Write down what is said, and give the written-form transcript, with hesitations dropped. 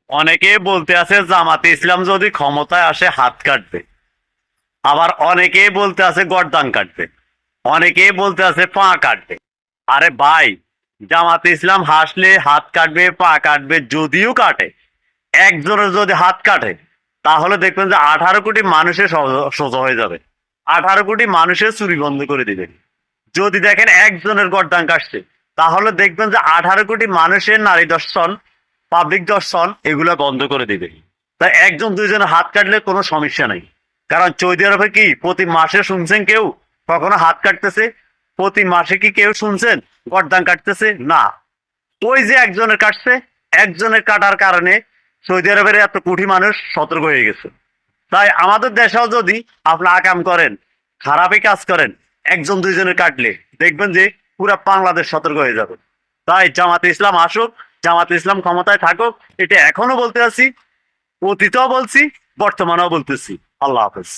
অনেকে বলতে আছে জামাতে ইসলাম যদি ক্ষমতায় আসে হাত কাটবে, আবার অনেকে বলতে আছে গর্দান কাটবে, অনেকে বলতে আছে পা কাটবে। আরে ভাই, জামাতে ইসলাম হাসলে হাত কাটবে, পা কাটবে, যদিও কাটে, একজনের যদি হাত কাটে তাহলে দেখবেন যে 18 কোটি মানুষের সোজা হয়ে যাবে, 18 কোটি মানুষের চুরি বন্ধ করে দিবে। যদি দেখেন একজনের গর্দান কাটছে, তাহলে দেখবেন যে 18 কোটি মানুষের নারী দর্শন, পাবলিক দর্শন এগুলো বন্ধ করে দিবে। তাই একজন দুইজনের হাত কাটলে কোনো সমস্যা নাই। কারণ সৌদি আরবে কি প্রতি মাসে শুনছেন কেউ কখনো হাত কাটতেছে? প্রতি মাসে কি কেউ শুনছেন গর্দান কাটতেছে? না। ওই যে একজনের কাটছে, একজনের কাটার কারণে সৌদি আরবের এত কোটি মানুষ সতর্ক হয়ে গেছে। তাই আমাদের দেশেও যদি আপনি আকাম করেন, খারাপই কাজ করেন, একজন দুইজনের কাটলে দেখবেন যে পুরা বাংলাদেশ সতর্ক হয়ে যাবে। তাই জামাতে ইসলাম আসুক, জামাতে ইসলাম ক্ষমতায় থাকুক, এটা এখনো বলতে আছি, অতীতেও বলছি, বর্তমানেও বলতেছি। আল্লাহ হাফেজ।